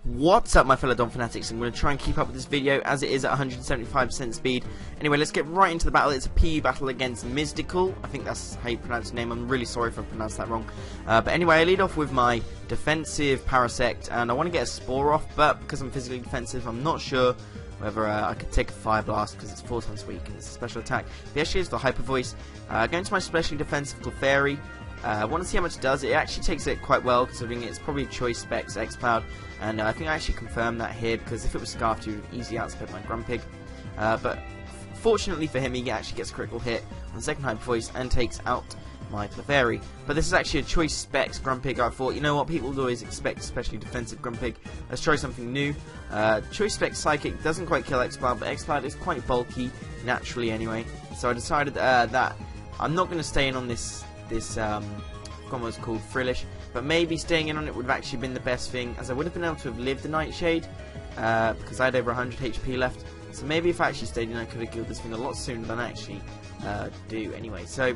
What's up, my fellow Don Fanatics? I'm going to try and keep up with this video as it is at 175% speed. Anyway, let's get right into the battle. It's a PE battle against Mizticall. I think that's how you pronounce his name. I'm really sorry if I pronounced that wrong. But anyway, I lead off with my defensive Parasect, and I want to get a Spore off, but because I'm physically defensive, I'm not sure whether I could take a Fire Blast because it's 4 times weak and it's a special attack. But actually, it's the Hyper Voice. Going to my specially defensive Clefairy. I want to see how much it does. It actually takes it quite well, considering it's probably Choice Specs X-Cloud, and I think I actually confirmed that here, because if it was Scarfed, he would easily outsped my Grumpig. But fortunately for him, he actually gets a critical hit on the second Hyper Voice and takes out my Clefairy. But this is actually a Choice Specs Grumpig. I thought, you know what, people would always expect especially defensive Grumpig. Let's try something new. Choice Specs Psychic doesn't quite kill X-Cloud, but X-Cloud is quite bulky, naturally anyway. So I decided that I'm not going to stay in on this was called Frillish, but maybe staying in on it would have actually been the best thing, as I would have been able to have lived the Nightshade, because I had over 100 HP left. So maybe if I actually stayed in, I could have killed this thing a lot sooner than I actually do anyway. So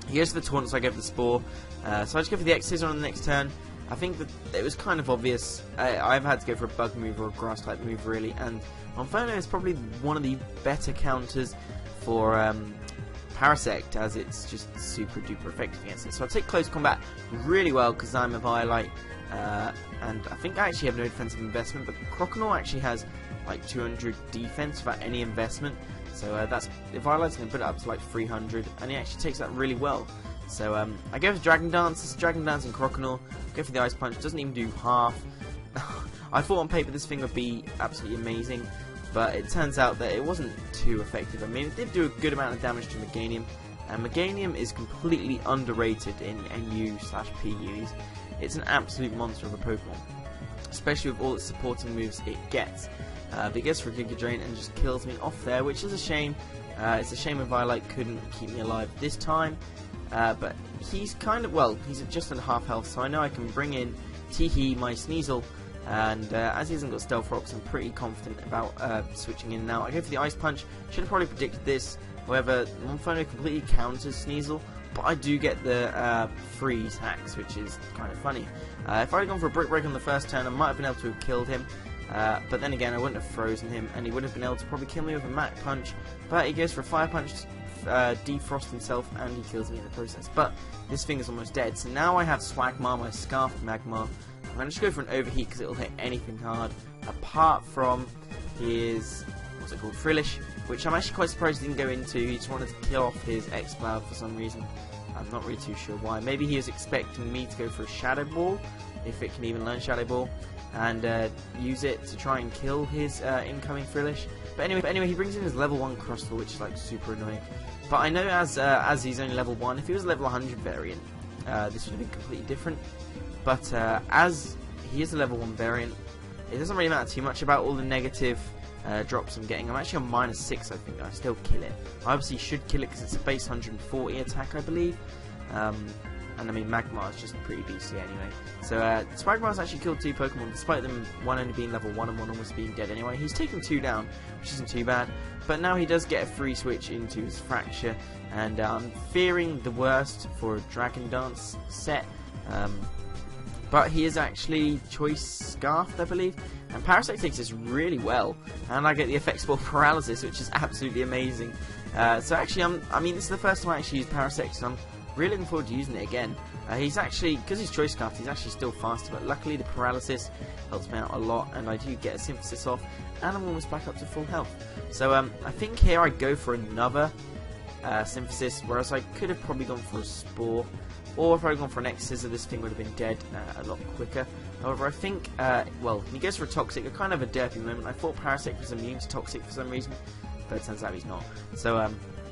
here's the taunt, so I go for the Spore. So I just go for the X-Scissor on the next turn. I think that it was kind of obvious. I've had to go for a Bug move or a Grass type move really, and Monferno is probably one of the better counters for Parasect, as it's just super duper effective against it. So I take close combat really well because I'm a Violite, and I think I actually have no defensive investment, but Croconaw actually has like 200 defense without any investment, so that's, if Violet's going to put it up to like 300, and he actually takes that really well. So I go for Dragon Dance. This is Dragon Dance and Croconaw. Go for the Ice Punch, doesn't even do half. I thought on paper this thing would be absolutely amazing, but it turns out that it wasn't too effective. I mean, it did do a good amount of damage to Meganium, and Meganium is completely underrated in NU/PU. It's an absolute monster of a Pokemon, especially with all its supporting moves it gets. But it gets for a Giga Drain and just kills me off there, which is a shame. It's a shame if Violite couldn't keep me alive this time, but he's kind of, well, he's at just under half health, so I know I can bring in Teehee, my Sneasel. And as he hasn't got Stealth Rocks, I'm pretty confident about switching in now. I go for the Ice Punch. Should have probably predicted this. However, Monferno completely counters Sneasel, but I do get the freeze hacks, which is kind of funny. If I had gone for a Brick Break on the first turn, I might have been able to have killed him. But then again, I wouldn't have frozen him, and he would have been able to probably kill me with a Mach Punch. But he goes for a Fire Punch, defrost himself, and he kills me in the process. But this thing is almost dead. So now I have Swagma, my Scarfed Magmar. I'm going to just go for an Overheat because it will hit anything hard, apart from his, what's it called, Frillish, which I'm actually quite surprised he didn't go into. He just wanted to kill off his X-Cloud for some reason. I'm not really too sure why. Maybe he was expecting me to go for a Shadow Ball, if it can even learn Shadow Ball, and use it to try and kill his incoming Frillish. But anyway, he brings in his level 1 Crustle, which is like super annoying. But I know as he's only level 1, if he was a level 100 variant, this would have been completely different. But as he is a level 1 variant, it doesn't really matter too much about all the negative drops I'm getting. I'm actually on -6, I think. I still kill it. I obviously should kill it because it's a base 140 attack, I believe. And I mean, Magmar is just pretty beastly anyway. So Swagmar's actually killed 2 Pokemon, despite them one only being level 1 and one almost being dead anyway. He's taken 2 down, which isn't too bad. But now he does get a free switch into his Fracture, and I'm fearing the worst for a Dragon Dance set. But he is actually Choice Scarfed, I believe, and Parasect takes this really well, and I get the Effect Spore Paralysis, which is absolutely amazing. So actually, I mean, this is the first time I actually used Parasect, so I'm really looking forward to using it again. He's actually, because he's Choice Scarfed, he's actually still faster, but luckily the Paralysis helps me out a lot, and I do get a Synthesis off, and I'm almost back up to full health. So I think here I go for another Synthesis, whereas I could have probably gone for a Spore. Or if I had gone for an X-Scissor, this thing would have been dead a lot quicker. However, I think, well, he goes for a Toxic, a kind of a derpy moment. I thought Parasect was immune to Toxic for some reason, but it turns out he's not. So,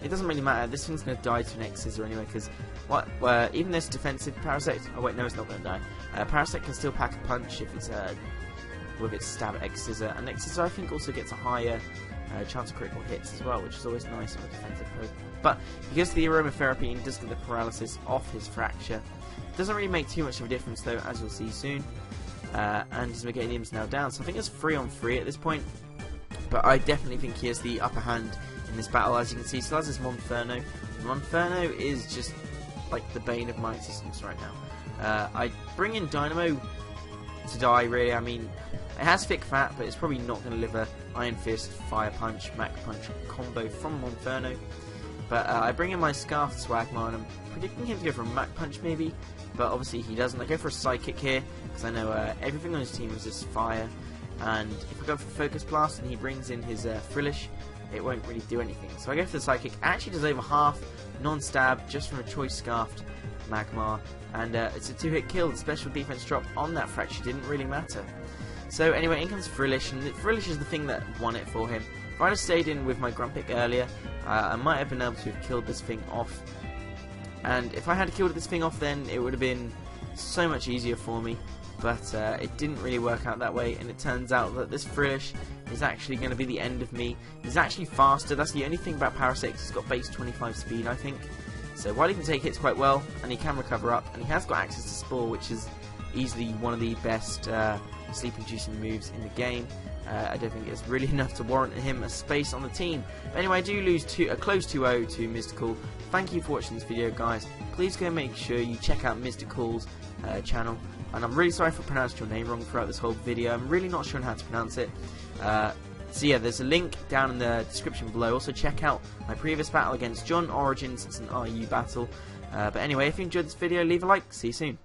it doesn't really matter. This thing's going to die to an X-Scissor anyway, because even this defensive Parasect, oh wait, no, it's not going to die. Parasect can still pack a punch if it's with its stab at X-Scissor, and X-Scissor I think also gets a higher chance of critical hits as well, which is always nice on a defensive Pokemon. But he goes to the Aromatherapy and does get the Paralysis off his Fracture. Doesn't really make too much of a difference though, as you'll see soon. And his Meganium's now down, so I think it's 3-on-3 at this point. But I definitely think he has the upper hand in this battle, as you can see. So that's his Monferno. Monferno is just like the bane of my existence right now. I bring in Dynamo to die, really. I mean, It has Thick Fat, but it's probably not going to deliver Iron Fist, Fire Punch, Mac Punch combo from Monferno. But I bring in my Scarf Swagma, and I'm predicting him to go for a Mac Punch maybe, but obviously he doesn't. I go for a Psychic here, because I know everything on his team resists fire, and if I go for Focus Blast and he brings in his Frillish, it won't really do anything. So I go for the Psychic. Actually does over half, non-stab, just from a Choice Scarfed Magmar, and it's a 2-hit kill. The special defense drop on that Fracture didn't really matter. So anyway, in comes Frillish, and Frillish is the thing that won it for him. If I'd have stayed in with my Grumpig earlier, I might have been able to have killed this thing off. And if I had killed this thing off, then it would have been so much easier for me. But it didn't really work out that way, and it turns out that this Frillish is actually going to be the end of me. He's actually faster. That's the only thing about Parasect. He's got base 25 speed, I think. So while he can take hits quite well, and he can recover up, and he has got access to Spore, which is easily one of the best sleep-inducing moves in the game. I don't think it's really enough to warrant him a space on the team. But anyway, I do lose a close 2-0 to Mizticall. Thank you for watching this video, guys. Please go and make sure you check out Mizticall's channel. And I'm really sorry for pronouncing your name wrong throughout this whole video. I'm really not sure how to pronounce it. So yeah, there's a link down in the description below. Also check out my previous battle against John Origins. It's an RU battle. But anyway, if you enjoyed this video, leave a like. See you soon.